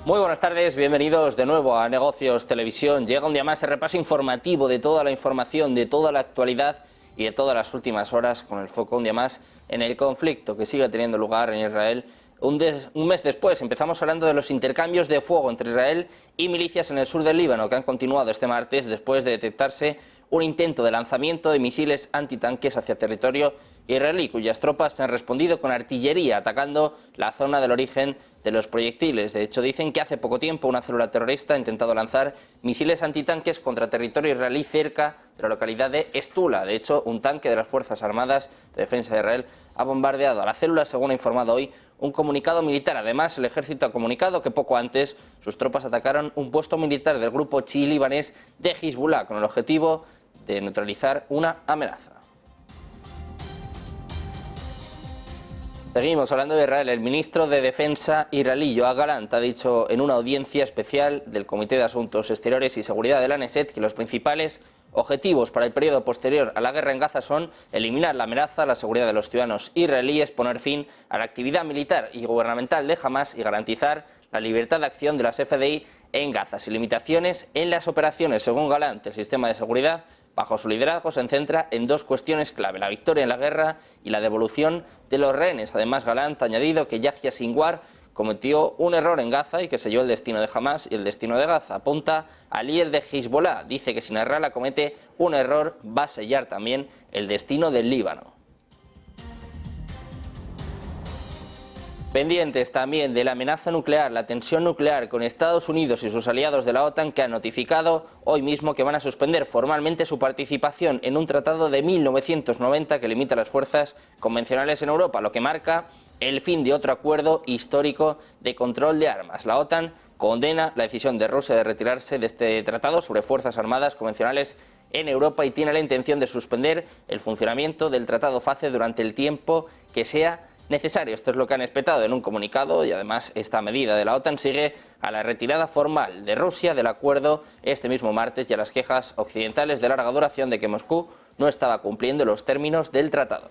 Muy buenas tardes, bienvenidos de nuevo a Negocios Televisión. Llega un día más el repaso informativo de toda la información, de toda la actualidad y de todas las últimas horas, con el foco un día más en el conflicto que sigue teniendo lugar en Israel. Un mes después empezamos hablando de los intercambios de fuego entre Israel y milicias en el sur del Líbano, que han continuado este martes después de detectarse un intento de lanzamiento de misiles antitanques hacia territorio israelí, cuyas tropas han respondido con artillería atacando la zona del origen de los proyectiles. De hecho, dicen que hace poco tiempo una célula terrorista ha intentado lanzar misiles antitanques contra territorio israelí cerca de la localidad de Estula. De hecho, un tanque de las Fuerzas Armadas de Defensa de Israel ha bombardeado a la célula, según ha informado hoy un comunicado militar. Además, el ejército ha comunicado que poco antes sus tropas atacaron un puesto militar del grupo chií libanés de Hezbollah con el objetivo de neutralizar una amenaza. Seguimos hablando de Israel. El ministro de Defensa israelí, Yoav Gallant, ha dicho en una audiencia especial del Comité de Asuntos Exteriores y Seguridad de la Knesset que los principales objetivos para el periodo posterior a la guerra en Gaza son eliminar la amenaza a la seguridad de los ciudadanos israelíes, poner fin a la actividad militar y gubernamental de Hamas y garantizar la libertad de acción de las FDI en Gaza, sin limitaciones en las operaciones. Según Gallant, el sistema de seguridad bajo su liderazgo se centra en dos cuestiones clave: la victoria en la guerra y la devolución de los rehenes. Además, Gallant ha añadido que Yahya Sinwar cometió un error en Gaza y que selló el destino de Hamas y el destino de Gaza. Apunta al líder de Hezbollah, dice que si Nasrallah comete un error va a sellar también el destino del Líbano. Pendientes también de la amenaza nuclear, la tensión nuclear con Estados Unidos y sus aliados de la OTAN, que han notificado hoy mismo que van a suspender formalmente su participación en un tratado de 1990 que limita las fuerzas convencionales en Europa, lo que marca el fin de otro acuerdo histórico de control de armas. La OTAN condena la decisión de Rusia de retirarse de este tratado sobre fuerzas armadas convencionales en Europa y tiene la intención de suspender el funcionamiento del tratado FACE durante el tiempo que sea necesario. Esto es lo que han espetado en un comunicado y además esta medida de la OTAN sigue a la retirada formal de Rusia del acuerdo este mismo martes y a las quejas occidentales de larga duración de que Moscú no estaba cumpliendo los términos del tratado.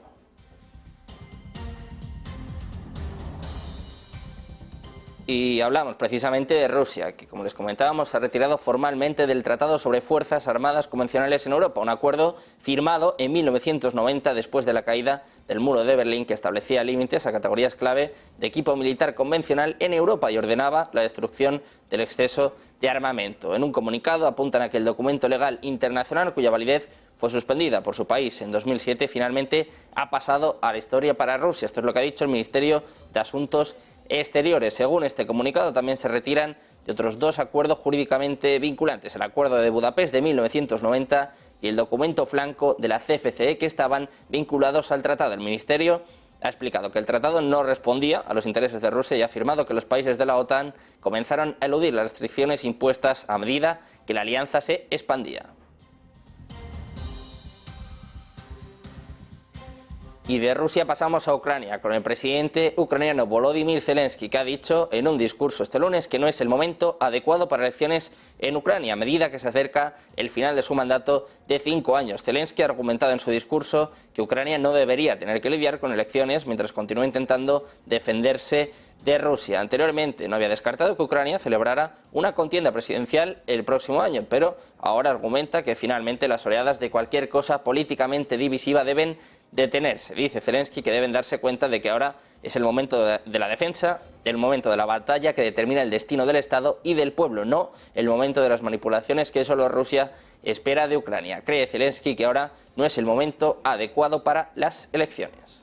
Y hablamos precisamente de Rusia, que como les comentábamos se ha retirado formalmente del Tratado sobre Fuerzas Armadas Convencionales en Europa, un acuerdo firmado en 1990 después de la caída del muro de Berlín, que establecía límites a categorías clave de equipo militar convencional en Europa y ordenaba la destrucción del exceso de armamento. En un comunicado apuntan a que el documento legal internacional, cuya validez fue suspendida por su país en 2007, finalmente ha pasado a la historia para Rusia. Esto es lo que ha dicho el Ministerio de Asuntos Exteriores. Según este comunicado, también se retiran de otros dos acuerdos jurídicamente vinculantes: el Acuerdo de Budapest de 1990 y el documento flanco de la CFCE, que estaban vinculados al tratado. El Ministerio ha explicado que el tratado no respondía a los intereses de Rusia y ha afirmado que los países de la OTAN comenzaron a eludir las restricciones impuestas a medida que la alianza se expandía. Y de Rusia pasamos a Ucrania, con el presidente ucraniano Volodymyr Zelensky, que ha dicho en un discurso este lunes que no es el momento adecuado para elecciones en Ucrania, a medida que se acerca el final de su mandato de 5 años. Zelensky ha argumentado en su discurso que Ucrania no debería tener que lidiar con elecciones mientras continúa intentando defenderse de Rusia. Anteriormente no había descartado que Ucrania celebrara una contienda presidencial el próximo año, pero ahora argumenta que finalmente las oleadas de cualquier cosa políticamente divisiva deben detenerse. Dice Zelensky que deben darse cuenta de que ahora es el momento de la defensa, el momento de la batalla que determina el destino del Estado y del pueblo, no el momento de las manipulaciones que solo Rusia espera de Ucrania. Cree Zelensky que ahora no es el momento adecuado para las elecciones.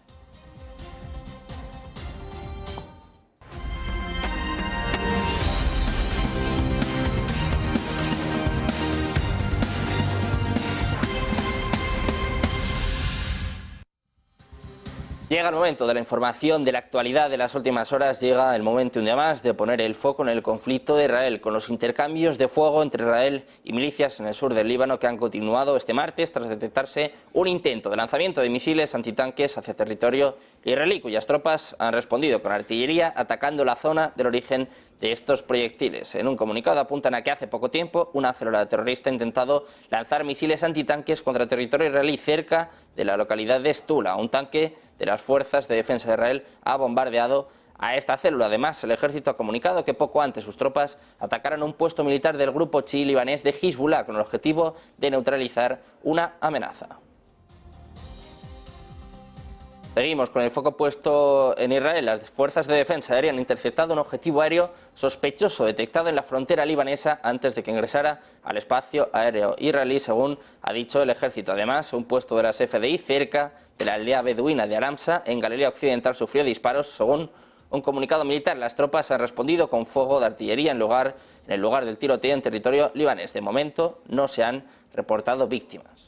Llega el momento de la información de la actualidad de las últimas horas, llega el momento un día más de poner el foco en el conflicto de Israel, con los intercambios de fuego entre Israel y milicias en el sur del Líbano que han continuado este martes tras detectarse un intento de lanzamiento de misiles antitanques hacia territorio israelí, cuyas tropas han respondido con artillería atacando la zona del origen de estos proyectiles. En un comunicado apuntan a que hace poco tiempo una célula terrorista ha intentado lanzar misiles antitanques contra territorio israelí cerca de la localidad de Estula. Un tanque de las fuerzas de defensa de Israel ha bombardeado a esta célula. Además, el ejército ha comunicado que poco antes sus tropas atacaron un puesto militar del grupo chií libanés de Hezbollah con el objetivo de neutralizar una amenaza. Seguimos con el foco puesto en Israel. Las fuerzas de defensa aérea han interceptado un objetivo aéreo sospechoso detectado en la frontera libanesa antes de que ingresara al espacio aéreo israelí, según ha dicho el ejército. Además, un puesto de las FDI cerca de la aldea beduina de Aramsa, en Galilea Occidental, sufrió disparos. Según un comunicado militar, las tropas han respondido con fuego de artillería en el lugar del tiroteo en territorio libanés. De momento, no se han reportado víctimas.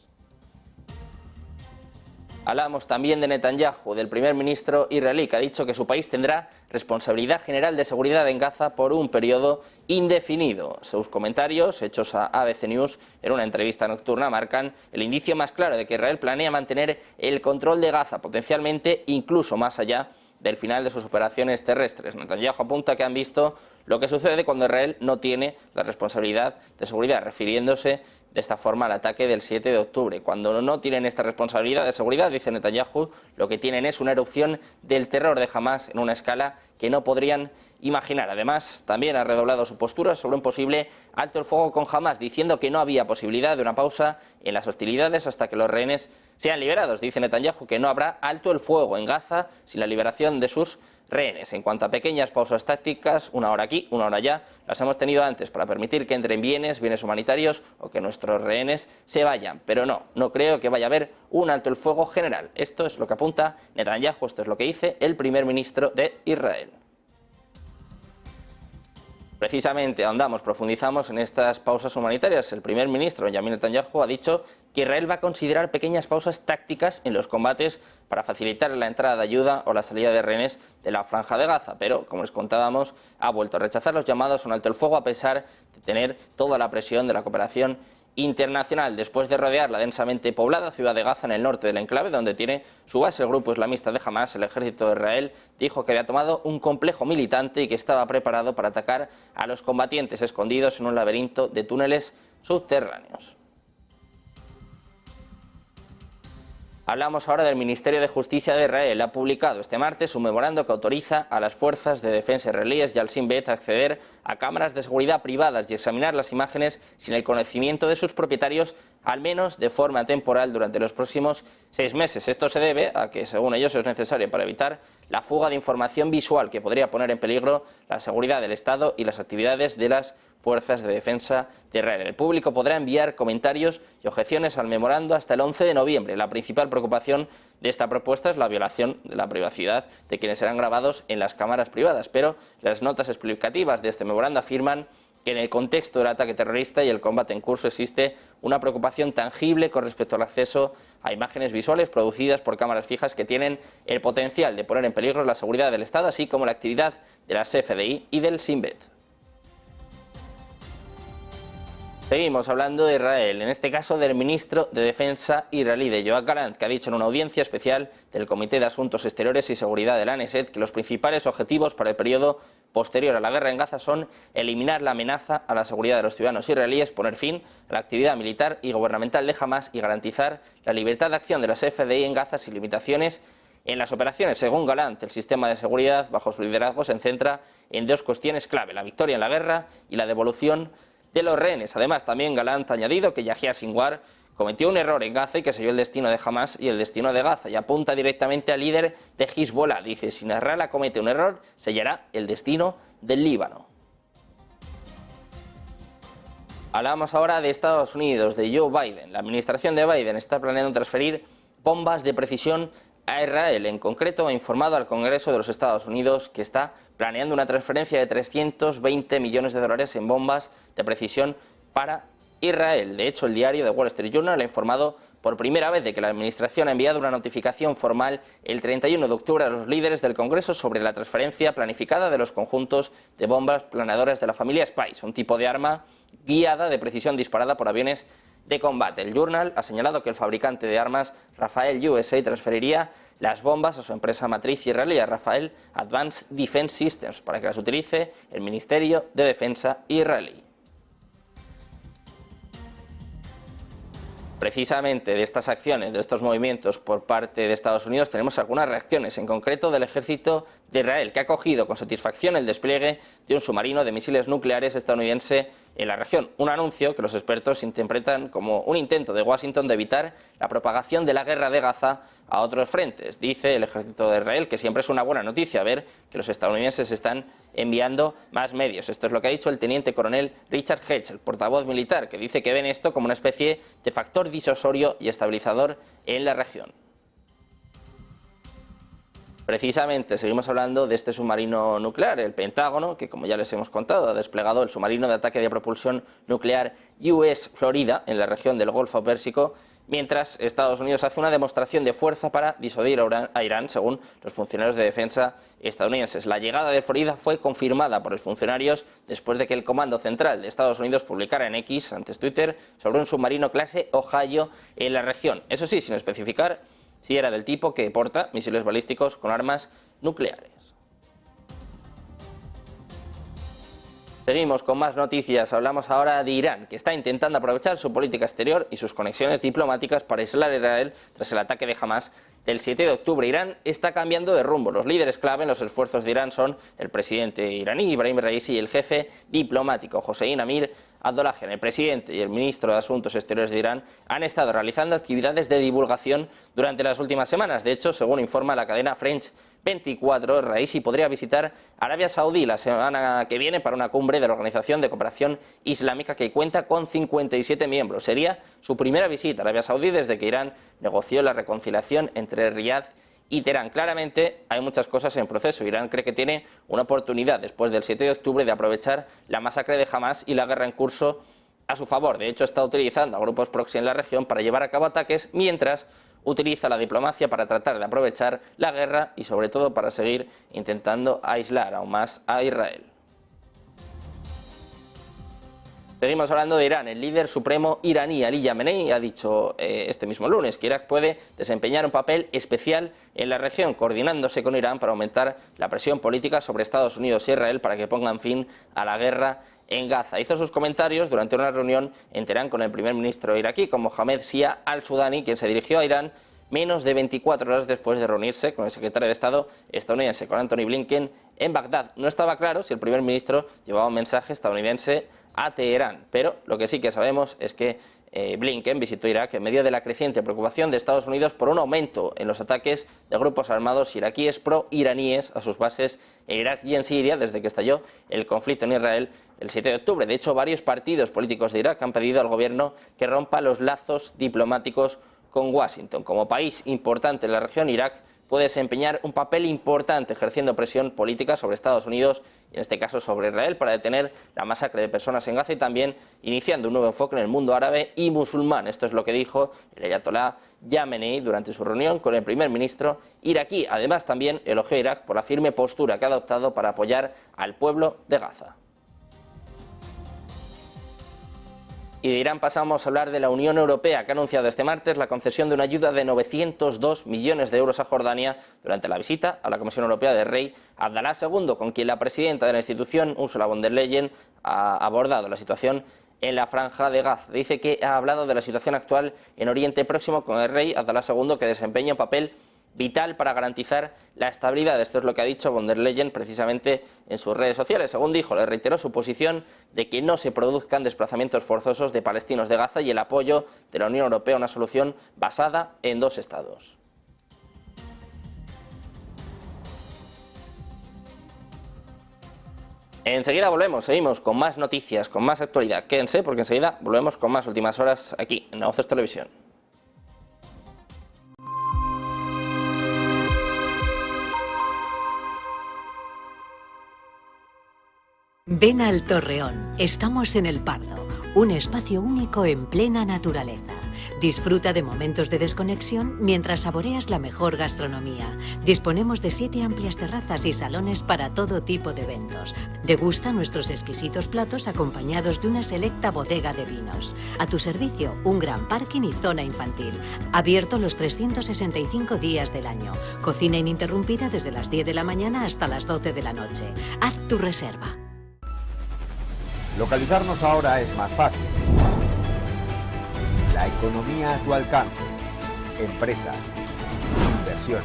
Hablamos también de Netanyahu, del primer ministro israelí, que ha dicho que su país tendrá responsabilidad general de seguridad en Gaza por un periodo indefinido. Sus comentarios, hechos a ABC News en una entrevista nocturna, marcan el indicio más claro de que Israel planea mantener el control de Gaza, potencialmente incluso más allá del final de sus operaciones terrestres. Netanyahu apunta que han visto lo que sucede cuando Israel no tiene la responsabilidad de seguridad, refiriéndose de esta forma al ataque del 7 de octubre. Cuando no tienen esta responsabilidad de seguridad, dice Netanyahu, lo que tienen es una erupción del terror de Hamás en una escala que no podrían imaginar. Además, también ha redoblado su postura sobre un posible alto el fuego con Hamás, diciendo que no había posibilidad de una pausa en las hostilidades hasta que los rehenes sean liberados. Dice Netanyahu que no habrá alto el fuego en Gaza sin la liberación de sus rehenes. En cuanto a pequeñas pausas tácticas, una hora aquí, una hora allá, las hemos tenido antes para permitir que entren bienes humanitarios o que nuestros rehenes se vayan. Pero no creo que vaya a haber un alto el fuego general. Esto es lo que apunta Netanyahu, esto es lo que dice el primer ministro de Israel. Precisamente profundizamos en estas pausas humanitarias. El primer ministro, Benjamin Netanyahu, ha dicho que Israel va a considerar pequeñas pausas tácticas en los combates para facilitar la entrada de ayuda o la salida de rehenes de la Franja de Gaza. Pero, como les contábamos, ha vuelto a rechazar los llamados a un alto el fuego a pesar de tener toda la presión de la cooperación internacional. Después de rodear la densamente poblada ciudad de Gaza en el norte del enclave, donde tiene su base el grupo islamista de Hamás, el ejército de Israel dijo que había tomado un complejo militante y que estaba preparado para atacar a los combatientes escondidos en un laberinto de túneles subterráneos. Hablamos ahora del Ministerio de Justicia de Israel. Ha publicado este martes un memorando que autoriza a las fuerzas de defensa israelíes y al Shin Bet a acceder a cámaras de seguridad privadas y examinar las imágenes sin el conocimiento de sus propietarios, al menos de forma temporal durante los próximos 6 meses. Esto se debe a que, según ellos, es necesario para evitar la fuga de información visual que podría poner en peligro la seguridad del Estado y las actividades de las fuerzas de defensa de Israel. El público podrá enviar comentarios y objeciones al memorando hasta el 11 de noviembre. La principal preocupación de esta propuesta es la violación de la privacidad de quienes serán grabados en las cámaras privadas, pero las notas explicativas de este memorando afirman que en el contexto del ataque terrorista y el combate en curso existe una preocupación tangible con respecto al acceso a imágenes visuales producidas por cámaras fijas que tienen el potencial de poner en peligro la seguridad del Estado, así como la actividad de las FDI y del Shin Bet. Seguimos hablando de Israel, en este caso del ministro de Defensa israelí, de Yoav Gallant, que ha dicho en una audiencia especial del Comité de Asuntos Exteriores y Seguridad de la Knesset que los principales objetivos para el periodo posterior a la guerra en Gaza son eliminar la amenaza a la seguridad de los ciudadanos israelíes, poner fin a la actividad militar y gubernamental de Hamás y garantizar la libertad de acción de las FDI en Gaza sin limitaciones en las operaciones. Según Gallant, el sistema de seguridad bajo su liderazgo se centra en 2 cuestiones clave: la victoria en la guerra y la devolución de los rehenes. Además, también Gallant ha añadido que Yahya Sinwar cometió un error en Gaza y que selló el destino de Hamás y el destino de Gaza, y apunta directamente al líder de Hezbollah. Dice: si Israel comete un error, sellará el destino del Líbano. Hablamos ahora de Estados Unidos, de Joe Biden. La administración de Biden está planeando transferir bombas de precisión a Israel. En concreto, ha informado al Congreso de los Estados Unidos que está planeando una transferencia de 320 millones de dólares en bombas de precisión para Israel. De hecho, el diario The Wall Street Journal ha informado por primera vez de que la Administración ha enviado una notificación formal el 31 de octubre a los líderes del Congreso sobre la transferencia planificada de los conjuntos de bombas planeadoras de la familia Spice, un tipo de arma guiada de precisión disparada por aviones de combate. El Journal ha señalado que el fabricante de armas Rafael USA transferiría las bombas a su empresa matriz israelí, Rafael Advanced Defense Systems, para que las utilice el Ministerio de Defensa israelí. Precisamente de estas acciones, de estos movimientos por parte de Estados Unidos, tenemos algunas reacciones, en concreto del ejército de Israel, que ha acogido con satisfacción el despliegue de un submarino de misiles nucleares estadounidense en la región. Un anuncio que los expertos interpretan como un intento de Washington de evitar la propagación de la guerra de Gaza a otros frentes. Dice el ejército de Israel que siempre es una buena noticia ver que los estadounidenses están enviando más medios. Esto es lo que ha dicho el teniente coronel Richard Hedge, el portavoz militar, que dice que ven esto como una especie de factor disuasorio y estabilizador en la región. Precisamente seguimos hablando de este submarino nuclear. El Pentágono, que como ya les hemos contado, ha desplegado el submarino de ataque de propulsión nuclear USS Florida en la región del Golfo Pérsico, mientras Estados Unidos hace una demostración de fuerza para disuadir a Irán, según los funcionarios de defensa estadounidenses. La llegada de Florida fue confirmada por los funcionarios después de que el Comando Central de Estados Unidos publicara en X, antes Twitter, sobre un submarino clase Ohio en la región. Eso sí, sin especificar si era del tipo que porta misiles balísticos con armas nucleares. Seguimos con más noticias. Hablamos ahora de Irán, que está intentando aprovechar su política exterior y sus conexiones diplomáticas para aislar a Israel tras el ataque de Hamas del 7 de octubre. Irán está cambiando de rumbo. Los líderes clave en los esfuerzos de Irán son el presidente iraní, Ibrahim Raisi, y el jefe diplomático, Hossein Amir Abdollahian. El presidente y el ministro de Asuntos Exteriores de Irán han estado realizando actividades de divulgación durante las últimas semanas. De hecho, según informa la cadena French 24, Raisi podría visitar Arabia Saudí la semana que viene para una cumbre de la Organización de Cooperación Islámica que cuenta con 57 miembros. Sería su primera visita a Arabia Saudí desde que Irán negoció la reconciliación entre Riad y Teherán. Claramente hay muchas cosas en proceso. Irán cree que tiene una oportunidad después del 7 de octubre de aprovechar la masacre de Hamas y la guerra en curso a su favor. De hecho, está utilizando a grupos proxy en la región para llevar a cabo ataques, mientras utiliza la diplomacia para tratar de aprovechar la guerra y sobre todo para seguir intentando aislar aún más a Israel. Seguimos hablando de Irán. El líder supremo iraní Ali Khamenei ha dicho este mismo lunes que Irak puede desempeñar un papel especial en la región, coordinándose con Irán para aumentar la presión política sobre Estados Unidos y Israel para que pongan fin a la guerra en Gaza. Hizo sus comentarios durante una reunión en Teherán con el primer ministro iraquí, con Mohamed Shia al-Sudani, quien se dirigió a Irán menos de 24 horas después de reunirse con el secretario de Estado estadounidense, con Antony Blinken, en Bagdad. No estaba claro si el primer ministro llevaba un mensaje estadounidense a Teherán, pero lo que sí que sabemos es que Blinken visitó Irak en medio de la creciente preocupación de Estados Unidos por un aumento en los ataques de grupos armados iraquíes pro-iraníes a sus bases en Irak y en Siria desde que estalló el conflicto en Israel el 7 de octubre. De hecho, varios partidos políticos de Irak han pedido al gobierno que rompa los lazos diplomáticos con Washington. Como país importante en la región, Irak puede desempeñar un papel importante ejerciendo presión política sobre Estados Unidos y en este caso sobre Israel para detener la masacre de personas en Gaza y también iniciando un nuevo enfoque en el mundo árabe y musulmán. Esto es lo que dijo el ayatolá Khamenei durante su reunión con el primer ministro iraquí. Además, también elogió a Irak por la firme postura que ha adoptado para apoyar al pueblo de Gaza. Y de Irán pasamos a hablar de la Unión Europea, que ha anunciado este martes la concesión de una ayuda de 902 millones de euros a Jordania durante la visita a la Comisión Europea del rey Abdalá II, con quien la presidenta de la institución, Ursula von der Leyen, ha abordado la situación en la Franja de Gaza. Dice que ha hablado de la situación actual en Oriente Próximo con el rey Abdalá II, que desempeña un papel vital para garantizar la estabilidad. Esto es lo que ha dicho von der Leyen precisamente en sus redes sociales. Según dijo, le reiteró su posición de que no se produzcan desplazamientos forzosos de palestinos de Gaza y el apoyo de la Unión Europea a una solución basada en dos estados. Enseguida volvemos, seguimos con más noticias, con más actualidad. Quédense porque enseguida volvemos con más últimas horas aquí en Negocios Televisión. Ven al Torreón, estamos en El Pardo, un espacio único en plena naturaleza. Disfruta de momentos de desconexión mientras saboreas la mejor gastronomía. Disponemos de 7 amplias terrazas y salones para todo tipo de eventos. Degusta nuestros exquisitos platos acompañados de una selecta bodega de vinos. A tu servicio, un gran parking y zona infantil. Abierto los 365 días del año. Cocina ininterrumpida desde las 10 de la mañana hasta las 12 de la noche. Haz tu reserva. Localizarnos ahora es más fácil. La La economía a tu alcance. Empresas, inversiones,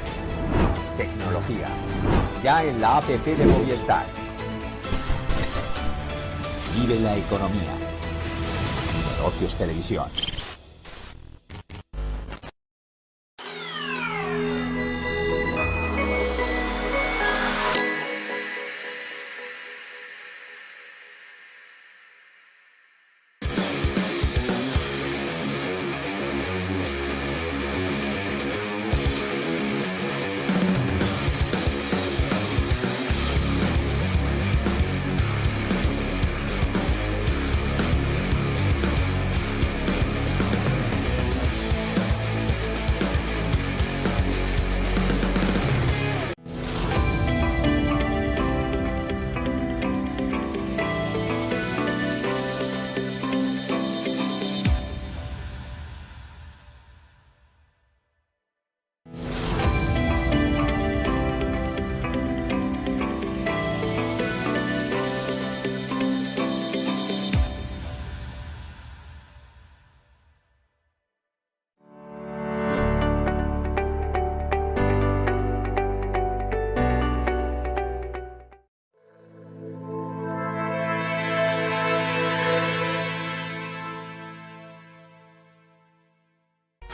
tecnología. Ya en la app de Movistar. Vive la economía. Negocios Televisión.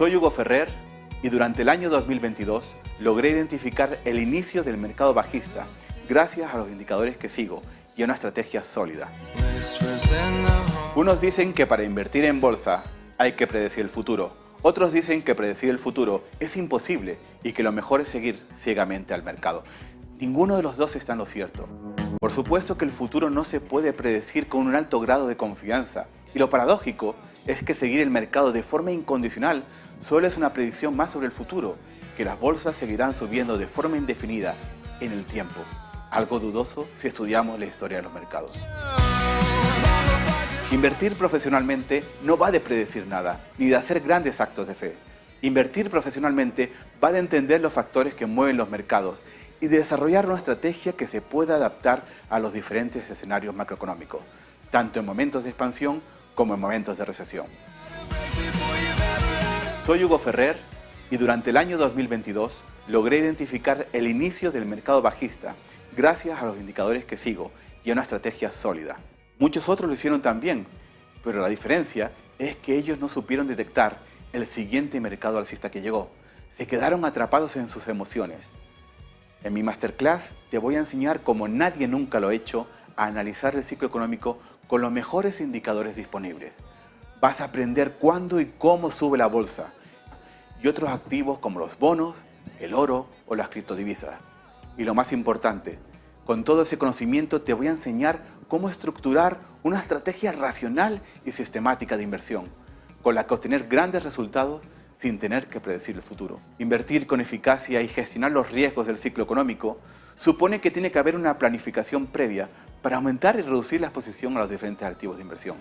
Soy Hugo Ferrer y durante el año 2022 logré identificar el inicio del mercado bajista gracias a los indicadores que sigo y a una estrategia sólida. Unos dicen que para invertir en bolsa hay que predecir el futuro. Otros dicen que predecir el futuro es imposible y que lo mejor es seguir ciegamente al mercado. Ninguno de los dos está en lo cierto. Por supuesto que el futuro no se puede predecir con un alto grado de confianza y lo paradójico es que seguir el mercado de forma incondicional solo es una predicción más sobre el futuro, que las bolsas seguirán subiendo de forma indefinida en el tiempo. Algo dudoso si estudiamos la historia de los mercados. Invertir profesionalmente no va de predecir nada, ni de hacer grandes actos de fe. Invertir profesionalmente va de entender los factores que mueven los mercados y de desarrollar una estrategia que se pueda adaptar a los diferentes escenarios macroeconómicos, tanto en momentos de expansión como en momentos de recesión. Soy Hugo Ferrer y durante el año 2022 logré identificar el inicio del mercado bajista gracias a los indicadores que sigo y a una estrategia sólida. Muchos otros lo hicieron también, pero la diferencia es que ellos no supieron detectar el siguiente mercado alcista que llegó. Se quedaron atrapados en sus emociones. En mi masterclass te voy a enseñar, como nadie nunca lo ha hecho, a analizar el ciclo económico con los mejores indicadores disponibles. Vas a aprender cuándo y cómo sube la bolsa y otros activos como los bonos, el oro o las criptodivisas. Y lo más importante, con todo ese conocimiento te voy a enseñar cómo estructurar una estrategia racional y sistemática de inversión, con la que obtener grandes resultados sin tener que predecir el futuro. Invertir con eficacia y gestionar los riesgos del ciclo económico supone que tiene que haber una planificación previa para aumentar y reducir la exposición a los diferentes activos de inversión.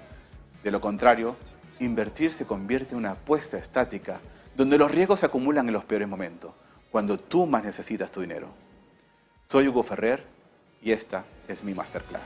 De lo contrario, invertir se convierte en una apuesta estática donde los riesgos se acumulan en los peores momentos, cuando tú más necesitas tu dinero. Soy Hugo Ferrer y esta es mi masterclass.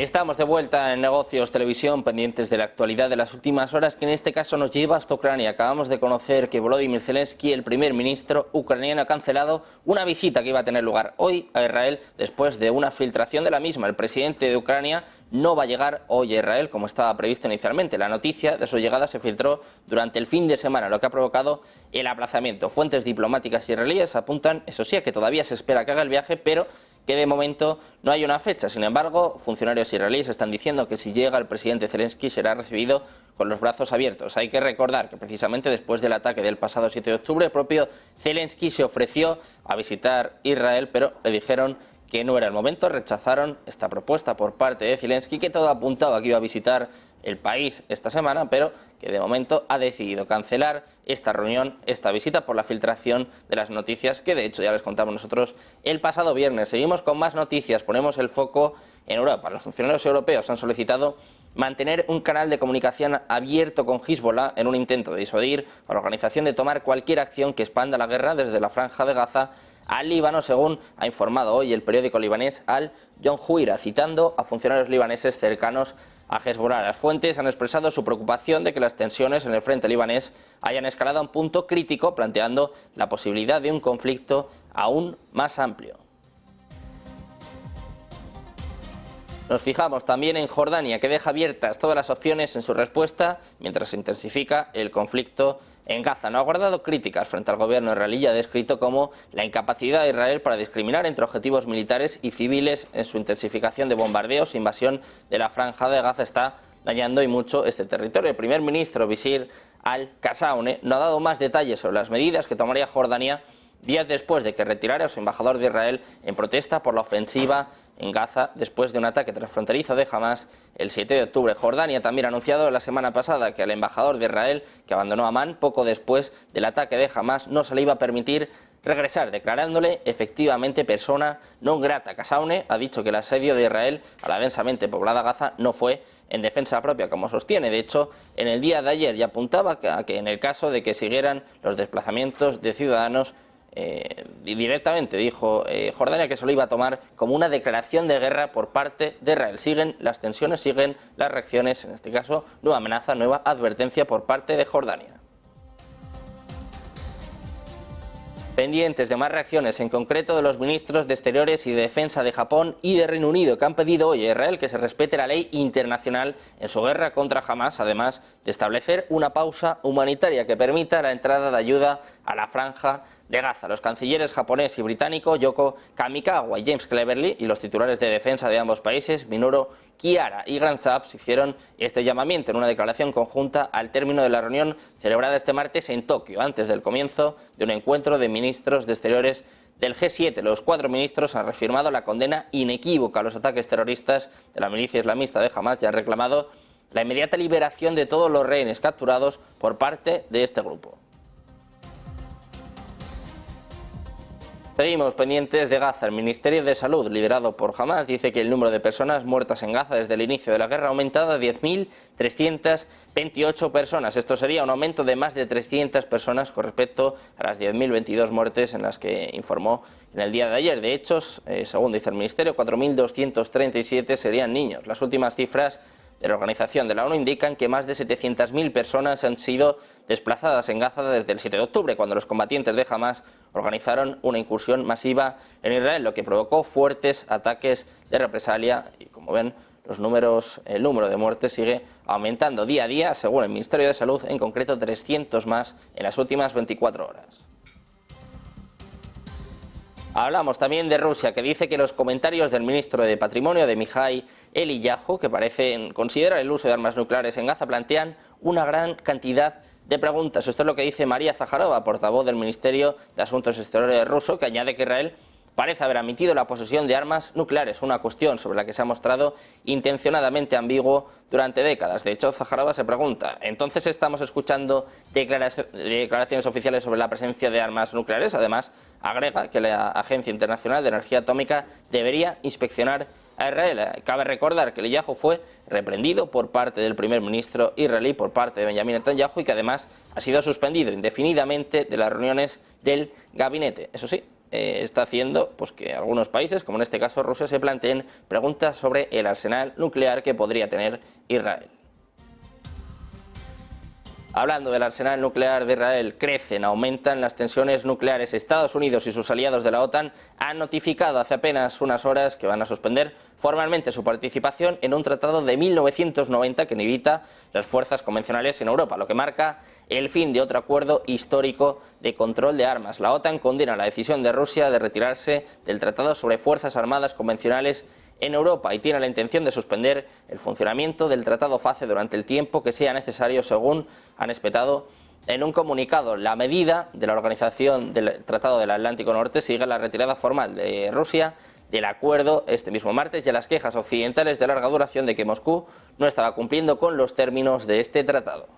Estamos de vuelta en Negocios Televisión, pendientes de la actualidad de las últimas horas, que en este caso nos lleva hasta Ucrania. Acabamos de conocer que Volodymyr Zelensky, el primer ministro ucraniano, ha cancelado una visita que iba a tener lugar hoy a Israel después de una filtración de la misma. El presidente de Ucrania no va a llegar hoy a Israel como estaba previsto inicialmente. La noticia de su llegada se filtró durante el fin de semana, lo que ha provocado el aplazamiento. Fuentes diplomáticas israelíes apuntan, eso sí, a que todavía se espera que haga el viaje, pero que de momento no hay una fecha. Sin embargo, funcionarios israelíes están diciendo que si llega el presidente Zelensky será recibido con los brazos abiertos. Hay que recordar que precisamente después del ataque del pasado 7 de octubre, el propio Zelensky se ofreció a visitar Israel, pero le dijeron que no era el momento. Rechazaron esta propuesta por parte de Zelensky, que todo apuntaba que iba a visitar el país esta semana, pero que de momento ha decidido cancelar esta reunión, esta visita, por la filtración de las noticias que de hecho ya les contamos nosotros el pasado viernes. Seguimos con más noticias, ponemos el foco en Europa. Los funcionarios europeos han solicitado mantener un canal de comunicación abierto con Hezbollah en un intento de disuadir a la organización de tomar cualquier acción que expanda la guerra desde la Franja de Gaza al Líbano, según ha informado hoy el periódico libanés Al Jomhoura, citando a funcionarios libaneses cercanos a Hezbollah. Las fuentes han expresado su preocupación de que las tensiones en el frente libanés hayan escalado a un punto crítico, planteando la posibilidad de un conflicto aún más amplio. Nos fijamos también en Jordania, que deja abiertas todas las opciones en su respuesta mientras se intensifica el conflicto en Gaza. No ha guardado críticas frente al gobierno israelí y ha descrito como la incapacidad de Israel para discriminar entre objetivos militares y civiles en su intensificación de bombardeos e invasión de la Franja de Gaza está dañando y mucho este territorio. El primer ministro Bishr al-Qassaune no ha dado más detalles sobre las medidas que tomaría Jordania días después de que retirara a su embajador de Israel en protesta por la ofensiva en Gaza después de un ataque transfronterizo de Hamas el 7 de octubre. Jordania también ha anunciado la semana pasada que al embajador de Israel, que abandonó Amán poco después del ataque de Hamas, no se le iba a permitir regresar, declarándole efectivamente persona non grata. Qassaune ha dicho que el asedio de Israel a la densamente poblada Gaza no fue en defensa propia, como sostiene. De hecho, en el día de ayer ya apuntaba a que en el caso de que siguieran los desplazamientos de ciudadanos, directamente dijo Jordania que se lo iba a tomar como una declaración de guerra por parte de Israel. Siguen las tensiones, siguen las reacciones, en este caso nueva amenaza, nueva advertencia por parte de Jordania. Pendientes de más reacciones, en concreto de los ministros de Exteriores y de Defensa de Japón y de Reino Unido, que han pedido hoy a Israel que se respete la ley internacional en su guerra contra Hamas, además de establecer una pausa humanitaria que permita la entrada de ayuda a la Franja de Gaza. Los cancilleres japonés y británico Yoko Kamikawa y James Cleverly y los titulares de defensa de ambos países, Minoru Kihara y Grant Shapps, hicieron este llamamiento en una declaración conjunta al término de la reunión celebrada este martes en Tokio, antes del comienzo de un encuentro de ministros de Exteriores del G7. Los 4 ministros han reafirmado la condena inequívoca a los ataques terroristas de la milicia islamista de Hamas y han reclamado la inmediata liberación de todos los rehenes capturados por parte de este grupo. Seguimos pendientes de Gaza. El Ministerio de Salud, liderado por Hamas, dice que el número de personas muertas en Gaza desde el inicio de la guerra ha aumentado a 10.328 personas. Esto sería un aumento de más de 300 personas con respecto a las 10.022 muertes en las que informó en el día de ayer. De hecho, según dice el Ministerio, 4.237 serían niños. Las últimas cifras de la Organización de la ONU indican que más de 700.000 personas han sido desplazadas en Gaza desde el 7 de octubre, cuando los combatientes de Hamas organizaron una incursión masiva en Israel, lo que provocó fuertes ataques de represalia y, como ven, el número de muertes sigue aumentando día a día, según el Ministerio de Salud, en concreto 300 más en las últimas 24 horas. Hablamos también de Rusia, que dice que los comentarios del ministro de Patrimonio, de Mikhail Eliyahu, que parecen considerar el uso de armas nucleares en Gaza, plantean una gran cantidad de preguntas. Esto es lo que dice María Zaharova, portavoz del Ministerio de Asuntos Exteriores ruso, que añade que Israel parece haber admitido la posesión de armas nucleares, una cuestión sobre la que se ha mostrado intencionadamente ambiguo durante décadas. De hecho, Zaharova se pregunta, ¿entonces estamos escuchando declaraciones oficiales sobre la presencia de armas nucleares? Además, agrega que la Agencia Internacional de Energía Atómica debería inspeccionar a Israel. Cabe recordar que Eliyahu fue reprendido por parte del primer ministro israelí, por parte de Benjamin Netanyahu, y que además ha sido suspendido indefinidamente de las reuniones del gabinete. Eso sí, está haciendo pues que algunos países, como en este caso Rusia, se planteen preguntas sobre el arsenal nuclear que podría tener Israel. Hablando del arsenal nuclear de Israel, aumentan las tensiones nucleares. Estados Unidos y sus aliados de la OTAN han notificado hace apenas unas horas que van a suspender formalmente su participación en un tratado de 1990 que limita las fuerzas convencionales en Europa, lo que marca el fin de otro acuerdo histórico de control de armas. La OTAN condena la decisión de Rusia de retirarse del tratado sobre fuerzas armadas convencionales en Europa y tiene la intención de suspender el funcionamiento del Tratado FACE durante el tiempo que sea necesario, según han espetado en un comunicado. La medida de la Organización del Tratado del Atlántico Norte sigue la retirada formal de Rusia del acuerdo este mismo martes y a las quejas occidentales de larga duración de que Moscú no estaba cumpliendo con los términos de este tratado.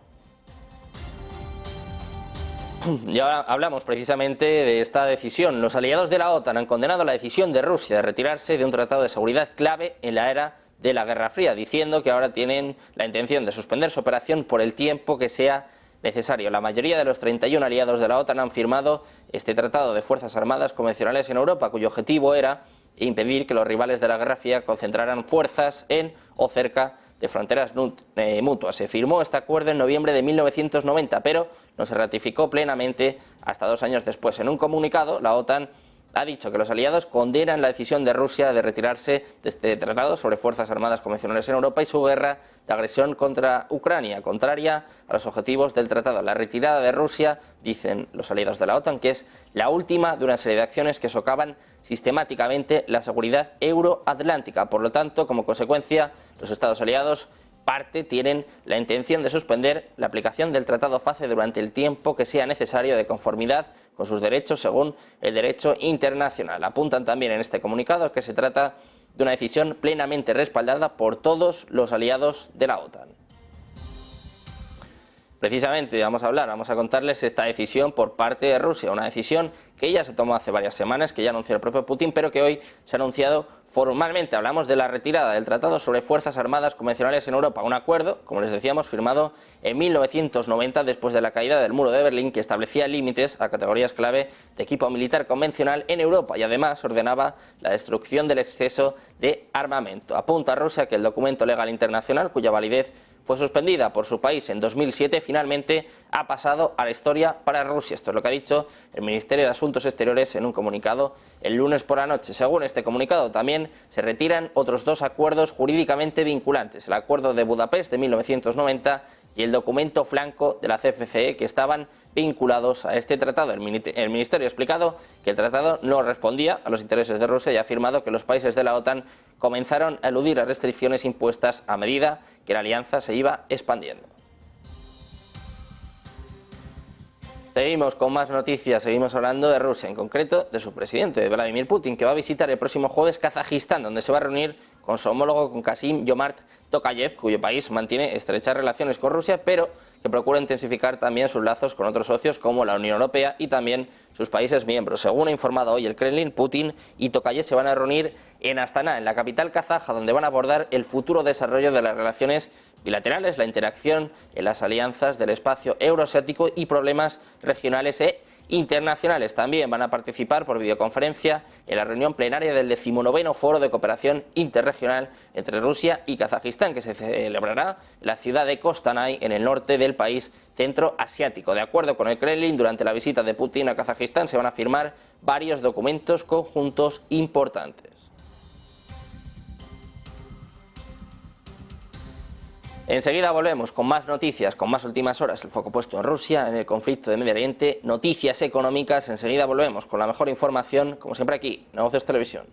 Y ahora hablamos precisamente de esta decisión. Los aliados de la OTAN han condenado la decisión de Rusia de retirarse de un tratado de seguridad clave en la era de la Guerra Fría, diciendo que ahora tienen la intención de suspender su operación por el tiempo que sea necesario. La mayoría de los 31 aliados de la OTAN han firmado este Tratado de Fuerzas Armadas Convencionales en Europa, cuyo objetivo era impedir que los rivales de la Guerra Fría concentraran fuerzas en o cerca de fronteras mutuas. Se firmó este acuerdo en noviembre de 1990, pero no se ratificó plenamente hasta 2 años después. En un comunicado, la OTAN ha dicho que los aliados condenan la decisión de Rusia de retirarse de este tratado sobre fuerzas armadas convencionales en Europa y su guerra de agresión contra Ucrania, contraria a los objetivos del tratado. La retirada de Rusia, dicen los aliados de la OTAN, que es la última de una serie de acciones que socavan sistemáticamente la seguridad euroatlántica. Por lo tanto, como consecuencia, los Estados aliados tienen la intención de suspender la aplicación del Tratado FACE durante el tiempo que sea necesario de conformidad con sus derechos según el derecho internacional. Apuntan también en este comunicado que se trata de una decisión plenamente respaldada por todos los aliados de la OTAN. Precisamente vamos a contarles esta decisión por parte de Rusia, una decisión que ya se tomó hace varias semanas, que ya anunció el propio Putin, pero que hoy se ha anunciado formalmente. Hablamos de la retirada del Tratado sobre Fuerzas Armadas Convencionales en Europa, un acuerdo, como les decíamos, firmado en 1990 después de la caída del muro de Berlín, que establecía límites a categorías clave de equipo militar convencional en Europa y además ordenaba la destrucción del exceso de armamento. Apunta a Rusia que el documento legal internacional, cuya validez fue suspendida por su país en 2007, finalmente ha pasado a la historia para Rusia. Esto es lo que ha dicho el Ministerio de Asuntos Exteriores en un comunicado el lunes por la noche. Según este comunicado, también se retiran otros 2 acuerdos jurídicamente vinculantes, el Acuerdo de Budapest de 1990 y el documento flanco de la CFCE, que estaban vinculados a este tratado. El Ministerio ha explicado que el tratado no respondía a los intereses de Rusia y ha afirmado que los países de la OTAN comenzaron a eludir las restricciones impuestas a medida que la alianza se iba expandiendo. Seguimos con más noticias, seguimos hablando de Rusia, en concreto de su presidente, de Vladimir Putin, que va a visitar el próximo jueves Kazajistán, donde se va a reunir con su homólogo, con Kassym-Jomart Tokayev, cuyo país mantiene estrechas relaciones con Rusia, pero que procura intensificar también sus lazos con otros socios como la Unión Europea y también sus países miembros. Según ha informado hoy el Kremlin, Putin y Tokayev se van a reunir en Astana, en la capital kazaja, donde van a abordar el futuro desarrollo de las relaciones bilaterales, la interacción en las alianzas del espacio euroasiático y problemas regionales e internacionales. También van a participar por videoconferencia en la reunión plenaria del 19º Foro de Cooperación Interregional entre Rusia y Kazajistán, que se celebrará en la ciudad de Kostanay, en el norte del país centroasiático. De acuerdo con el Kremlin, durante la visita de Putin a Kazajistán se van a firmar varios documentos conjuntos importantes. Enseguida volvemos con más noticias, con más últimas horas, el foco puesto en Rusia, en el conflicto de Medio Oriente, noticias económicas. Enseguida volvemos con la mejor información, como siempre aquí, Negocios Televisión.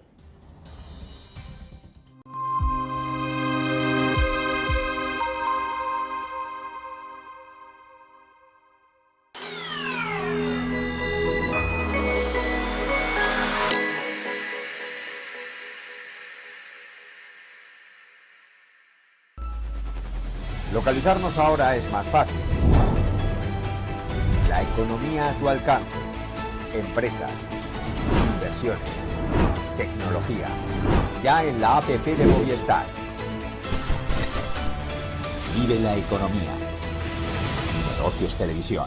Localizarnos ahora es más fácil. La economía a tu alcance. Empresas, inversiones, tecnología. Ya en la APP de Movistar. Vive la economía. Negocios Televisión.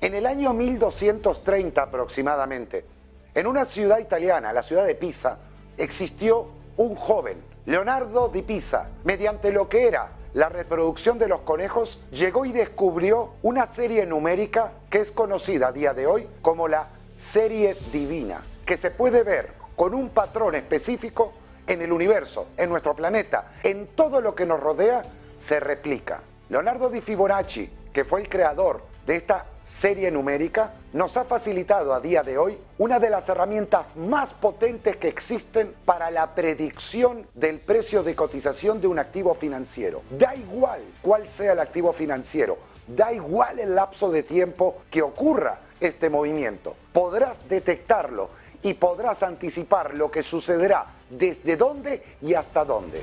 En el año 1230 aproximadamente, en una ciudad italiana, la ciudad de Pisa, existió un joven, Leonardo di Pisa. Mediante lo que era la reproducción de los conejos, llegó y descubrió una serie numérica que es conocida a día de hoy como la serie divina, que se puede ver con un patrón específico en el universo, en nuestro planeta, en todo lo que nos rodea, se replica. Leonardo di Fibonacci, que fue el creador de esta serie numérica, nos ha facilitado a día de hoy una de las herramientas más potentes que existen para la predicción del precio de cotización de un activo financiero. Da igual cuál sea el activo financiero, da igual el lapso de tiempo que ocurra este movimiento. Podrás detectarlo y podrás anticipar lo que sucederá, desde dónde y hasta dónde.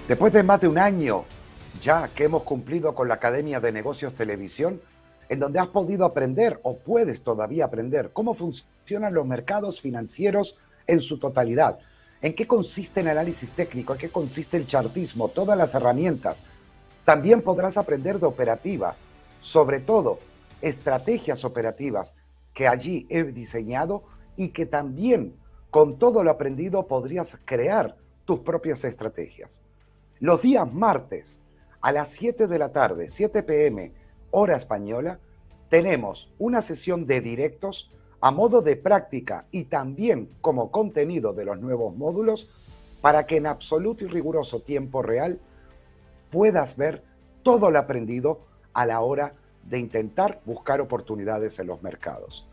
Después de más de un año ya que hemos cumplido con la Academia de Negocios Televisión, en donde has podido aprender o puedes todavía aprender cómo funcionan los mercados financieros en su totalidad, en qué consiste el análisis técnico, en qué consiste el chartismo, todas las herramientas. También podrás aprender de operativa, sobre todo estrategias operativas que allí he diseñado y que también con todo lo aprendido podrías crear tus propias estrategias. Los días martes a las 7 de la tarde, 7 p.m., hora española, tenemos una sesión de directos a modo de práctica y también como contenido de los nuevos módulos para que en absoluto y riguroso tiempo real puedas ver todo lo aprendido a la hora de intentar buscar oportunidades en los mercados.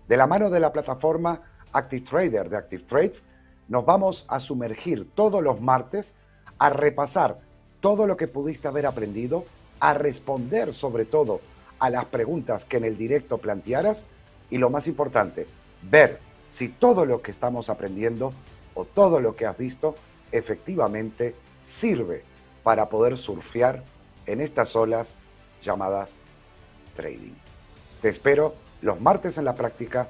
De la mano de la plataforma Active Trader de Active Trades, nos vamos a sumergir todos los martes a repasar todo lo que pudiste haber aprendido, a responder sobre todo a las preguntas que en el directo plantearas y lo más importante, ver si todo lo que estamos aprendiendo o todo lo que has visto efectivamente sirve para poder surfear en estas olas llamadas trading. Te espero los martes en la práctica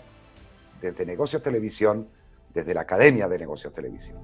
desde Negocios Televisión, desde la Academia de Negocios Televisión.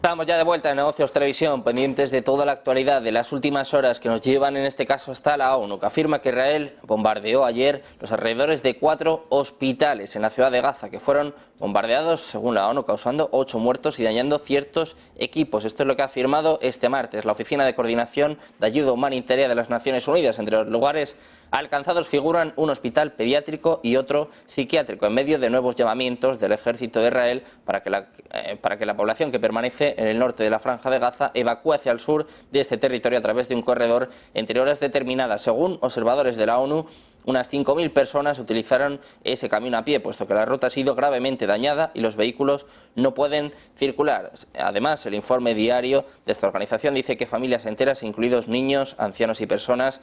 Estamos ya de vuelta en Negocios Televisión, pendientes de toda la actualidad de las últimas horas que nos llevan en este caso hasta la ONU, que afirma que Israel bombardeó ayer los alrededores de 4 hospitales en la ciudad de Gaza, que fueron bombardeados, según la ONU, causando 8 muertos y dañando ciertos equipos. Esto es lo que ha afirmado este martes la Oficina de Coordinación de Ayuda Humanitaria de las Naciones Unidas. Entre los lugares alcanzados figuran un hospital pediátrico y otro psiquiátrico, en medio de nuevos llamamientos del ejército de Israel para que la población que permanece en el norte de la Franja de Gaza evacúe hacia el sur de este territorio a través de un corredor entre horas determinadas. Según observadores de la ONU, unas 5.000 personas utilizaron ese camino a pie, puesto que la ruta ha sido gravemente dañada y los vehículos no pueden circular. Además, el informe diario de esta organización dice que familias enteras, incluidos niños, ancianos y personas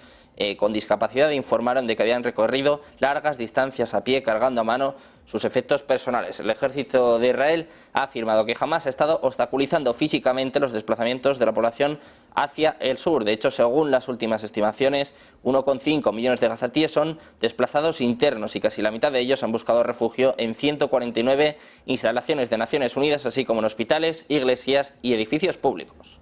con discapacidad, informaron de que habían recorrido largas distancias a pie cargando a mano sus efectos personales. El ejército de Israel ha afirmado que jamás ha estado obstaculizando físicamente los desplazamientos de la población hacia el sur. De hecho, según las últimas estimaciones, 1,5 millones de gazatíes son desplazados internos y casi la mitad de ellos han buscado refugio en 149 instalaciones de Naciones Unidas, así como en hospitales, iglesias y edificios públicos.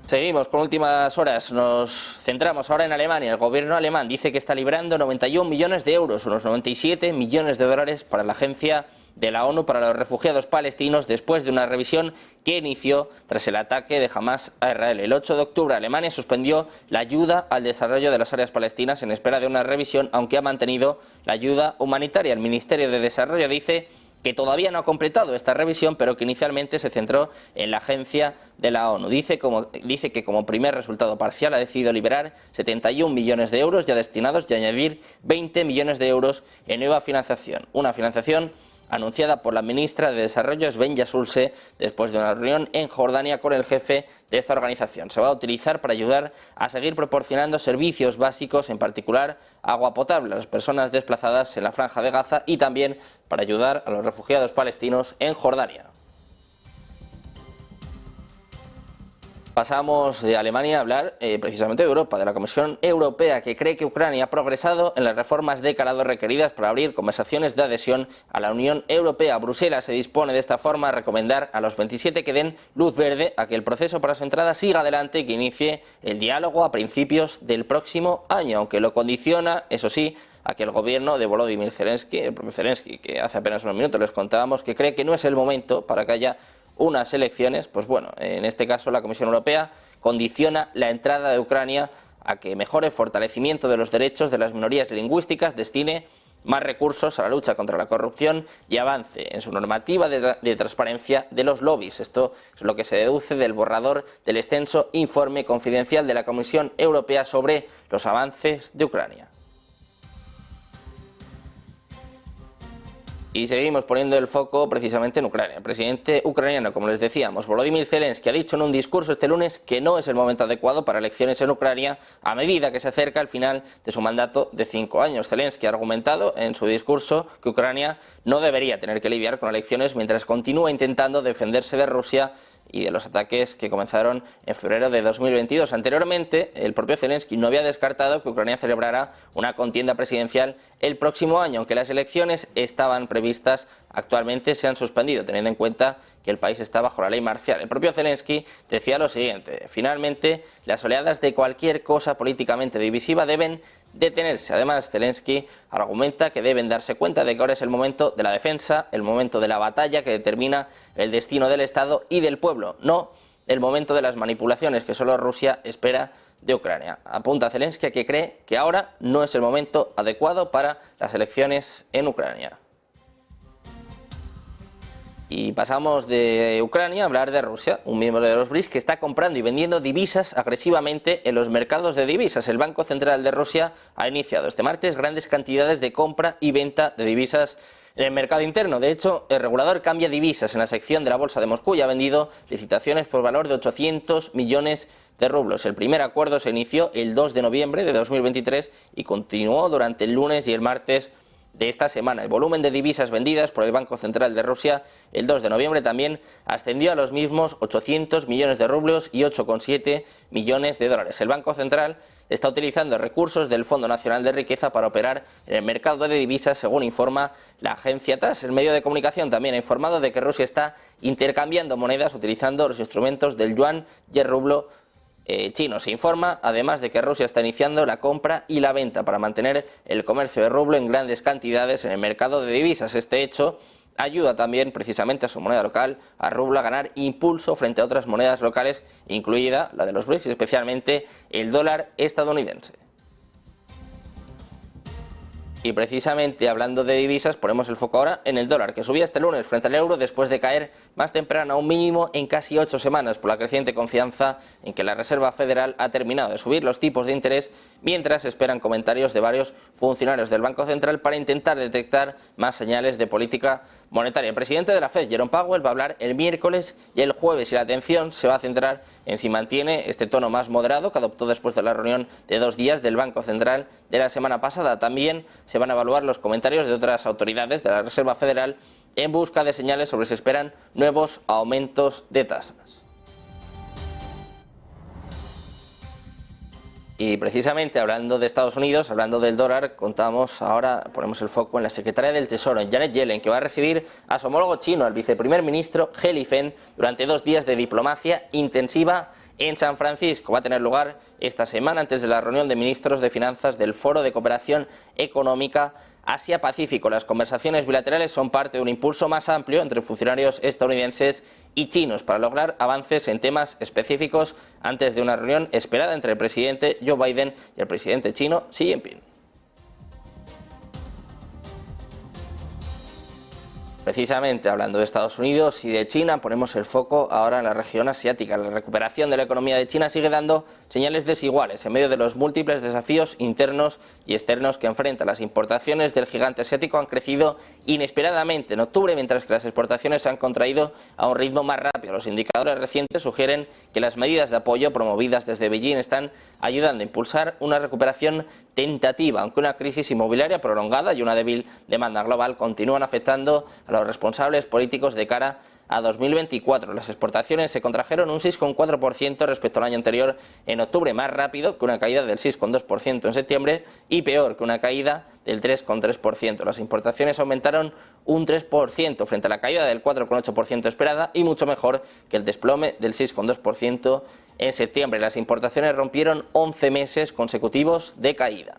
Seguimos con últimas horas, nos centramos ahora en Alemania. El gobierno alemán dice que está librando 91 millones de euros, unos 97 millones de dólares para la agencia de la ONU para los refugiados palestinos después de una revisión que inició tras el ataque de Hamás a Israel. El 8 de octubre Alemania suspendió la ayuda al desarrollo de las áreas palestinas en espera de una revisión, aunque ha mantenido la ayuda humanitaria. El Ministerio de Desarrollo dice que todavía no ha completado esta revisión, pero que inicialmente se centró en la agencia de la ONU. Dice que como primer resultado parcial ha decidido liberar 71 millones de euros ya destinados y añadir 20 millones de euros en nueva financiación. Una financiación anunciada por la ministra de Desarrollo, Svenja Schulze, después de una reunión en Jordania con el jefe de esta organización. Se va a utilizar para ayudar a seguir proporcionando servicios básicos, en particular agua potable a las personas desplazadas en la Franja de Gaza y también para ayudar a los refugiados palestinos en Jordania. Pasamos de Alemania a hablar precisamente de Europa, de la Comisión Europea, que cree que Ucrania ha progresado en las reformas de calado requeridas para abrir conversaciones de adhesión a la Unión Europea. Bruselas se dispone de esta forma a recomendar a los 27 que den luz verde a que el proceso para su entrada siga adelante y que inicie el diálogo a principios del próximo año, aunque lo condiciona, eso sí, a que el gobierno de Volodymyr Zelensky, el propio Zelensky, que hace apenas unos minutos les contábamos que cree que no es el momento para que haya unas elecciones, pues bueno, en este caso la Comisión Europea condiciona la entrada de Ucrania a que mejore el fortalecimiento de los derechos de las minorías lingüísticas, destine más recursos a la lucha contra la corrupción y avance en su normativa de transparencia de los lobbies. Esto es lo que se deduce del borrador del extenso informe confidencial de la Comisión Europea sobre los avances de Ucrania. Y seguimos poniendo el foco precisamente en Ucrania. El presidente ucraniano, como les decíamos, Volodymyr Zelensky, ha dicho en un discurso este lunes que no es el momento adecuado para elecciones en Ucrania a medida que se acerca el final de su mandato de 5 años. Zelensky ha argumentado en su discurso que Ucrania no debería tener que lidiar con elecciones mientras continúa intentando defenderse de Rusia y de los ataques que comenzaron en febrero de 2022. Anteriormente, el propio Zelensky no había descartado que Ucrania celebrara una contienda presidencial el próximo año, aunque las elecciones estaban previstas, actualmente se han suspendido, teniendo en cuenta que el país está bajo la ley marcial. El propio Zelensky decía lo siguiente: finalmente, las oleadas de cualquier cosa políticamente divisiva deben detenerse. Además, Zelensky argumenta que deben darse cuenta de que ahora es el momento de la defensa, el momento de la batalla que determina el destino del Estado y del pueblo, no el momento de las manipulaciones que solo Rusia espera de Ucrania. Apunta Zelensky a que cree que ahora no es el momento adecuado para las elecciones en Ucrania. Y pasamos de Ucrania a hablar de Rusia, un miembro de los BRICS que está comprando y vendiendo divisas agresivamente en los mercados de divisas. El Banco Central de Rusia ha iniciado este martes grandes cantidades de compra y venta de divisas en el mercado interno. De hecho, el regulador cambia divisas en la sección de la Bolsa de Moscú y ha vendido licitaciones por valor de 800 millones de rublos. El primer acuerdo se inició el 2 de noviembre de 2023 y continuó durante el lunes y el martes de esta semana. El volumen de divisas vendidas por el Banco Central de Rusia el 2 de noviembre también ascendió a los mismos 800 millones de rublos y 8,7 millones de dólares. El Banco Central está utilizando recursos del Fondo Nacional de Riqueza para operar en el mercado de divisas, según informa la agencia TASS. El medio de comunicación también ha informado de que Rusia está intercambiando monedas utilizando los instrumentos del yuan y el rublo chino. Se informa además de que Rusia está iniciando la compra y la venta para mantener el comercio de rublo en grandes cantidades en el mercado de divisas. Este hecho ayuda también precisamente a su moneda local, a rublo, a ganar impulso frente a otras monedas locales, incluida la de los BRICS, especialmente el dólar estadounidense. Y precisamente hablando de divisas, ponemos el foco ahora en el dólar, que subía este lunes frente al euro después de caer más temprano a un mínimo en casi 8 semanas por la creciente confianza en que la Reserva Federal ha terminado de subir los tipos de interés, mientras esperan comentarios de varios funcionarios del Banco Central para intentar detectar más señales de política monetaria. El presidente de la Fed, Jerome Powell, va a hablar el miércoles y el jueves y la atención se va a centrar en si mantiene este tono más moderado que adoptó después de la reunión de 2 días del Banco Central de la semana pasada. También se van a evaluar los comentarios de otras autoridades de la Reserva Federal en busca de señales sobre si se esperan nuevos aumentos de tasas. Y precisamente hablando de Estados Unidos, hablando del dólar, ponemos el foco en la secretaria del Tesoro, en Janet Yellen, que va a recibir a su homólogo chino, al viceprimer ministro He Lifeng, durante 2 días de diplomacia intensiva en San Francisco. Va a tener lugar esta semana antes de la reunión de ministros de finanzas del Foro de Cooperación Económica Asia-Pacífico. Las conversaciones bilaterales son parte de un impulso más amplio entre funcionarios estadounidenses y chinos para lograr avances en temas específicos antes de una reunión esperada entre el presidente Joe Biden y el presidente chino Xi Jinping. Precisamente hablando de Estados Unidos y de China, ponemos el foco ahora en la región asiática. La recuperación de la economía de China sigue dando señales desiguales en medio de los múltiples desafíos internos y externos que enfrenta. Las importaciones del gigante asiático han crecido inesperadamente en octubre, mientras que las exportaciones se han contraído a un ritmo más rápido. Los indicadores recientes sugieren que las medidas de apoyo promovidas desde Beijing están ayudando a impulsar una recuperación tentativa, aunque una crisis inmobiliaria prolongada y una débil demanda global continúan afectando a los responsables políticos de cara a 2024. Las exportaciones se contrajeron un 6,4% respecto al año anterior en octubre, más rápido que una caída del 6,2% en septiembre y peor que una caída del 3,3%. Las importaciones aumentaron un 3% frente a la caída del 4,8% esperada y mucho mejor que el desplome del 6,2% en septiembre. Las importaciones rompieron 11 meses consecutivos de caída.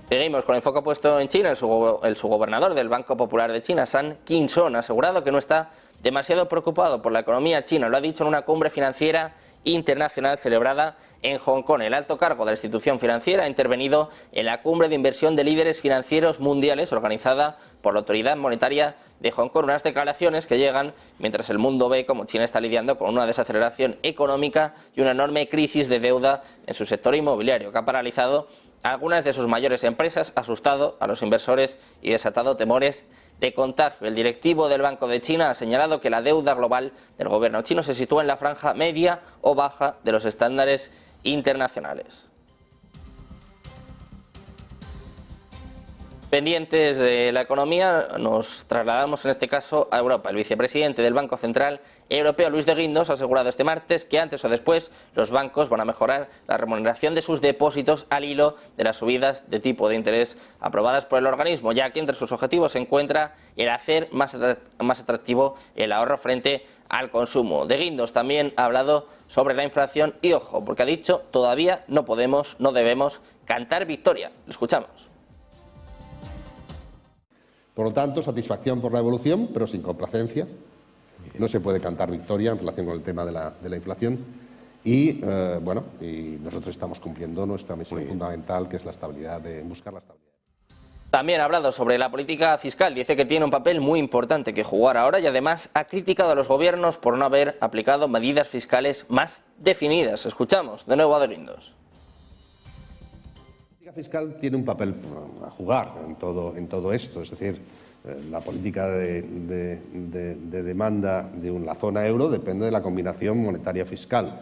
Seguimos con el foco puesto en China. El subgobernador del Banco Popular de China, Sun Qinshon, ha asegurado que no está demasiado preocupado por la economía china. Lo ha dicho en una cumbre financiera internacional celebrada en Hong Kong. El alto cargo de la institución financiera ha intervenido en la cumbre de inversión de líderes financieros mundiales organizada por la Autoridad Monetaria de Hong Kong. Unas declaraciones que llegan mientras el mundo ve cómo China está lidiando con una desaceleración económica y una enorme crisis de deuda en su sector inmobiliario, que ha paralizado algunas de sus mayores empresas, asustado a los inversores y desatado temores de contagio. El directivo del Banco de China ha señalado que la deuda global del gobierno chino se sitúa en la franja media o baja de los estándares internacionales. Pendientes de la economía, nos trasladamos en este caso a Europa. El vicepresidente del Banco Central Europeo, Luis de Guindos, ha asegurado este martes que antes o después los bancos van a mejorar la remuneración de sus depósitos al hilo de las subidas de tipo de interés aprobadas por el organismo, ya que entre sus objetivos se encuentra el hacer más atractivo el ahorro frente al consumo. De Guindos también ha hablado sobre la inflación y ojo, porque ha dicho todavía no debemos cantar victoria. Lo escuchamos. Por lo tanto, satisfacción por la evolución, pero sin complacencia. No se puede cantar victoria en relación con el tema de la inflación. Y, y nosotros estamos cumpliendo nuestra misión fundamental, que es la estabilidad, buscar la estabilidad. También ha hablado sobre la política fiscal. Dice que tiene un papel muy importante que jugar ahora y además ha criticado a los gobiernos por no haber aplicado medidas fiscales más definidas. Escuchamos de nuevo a De Guindos. La política fiscal tiene un papel a jugar en todo esto, es decir, la política de demanda de la zona euro depende de la combinación monetaria fiscal.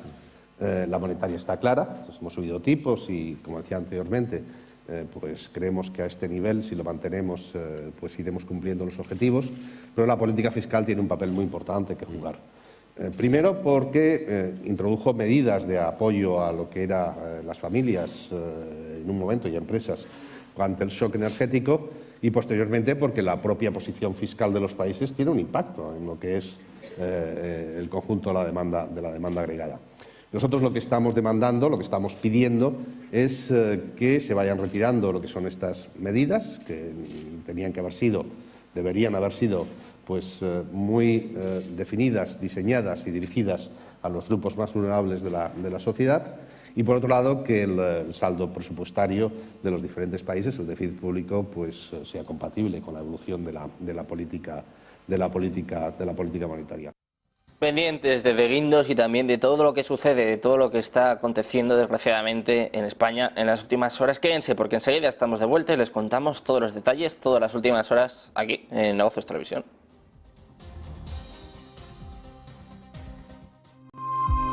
La monetaria está clara, hemos subido tipos y, como decía anteriormente, pues creemos que a este nivel, si lo mantenemos, pues iremos cumpliendo los objetivos, pero la política fiscal tiene un papel muy importante que jugar. Primero porque introdujo medidas de apoyo a lo que eran las familias en un momento y empresas ante el shock energético y posteriormente porque la propia posición fiscal de los países tiene un impacto en lo que es el conjunto de la demanda agregada. Nosotros lo que estamos demandando, lo que estamos pidiendo es que se vayan retirando lo que son estas medidas que deberían haber sido pues muy definidas, diseñadas y dirigidas a los grupos más vulnerables de la sociedad y, por otro lado, que el saldo presupuestario de los diferentes países, el déficit público, pues sea compatible con la evolución de la política monetaria. Pendientes de Guindos y también de todo lo que sucede, de todo lo que está aconteciendo desgraciadamente en España en las últimas horas. Quédense porque enseguida estamos de vuelta y les contamos todos los detalles, todas las últimas horas aquí en Negocios Televisión.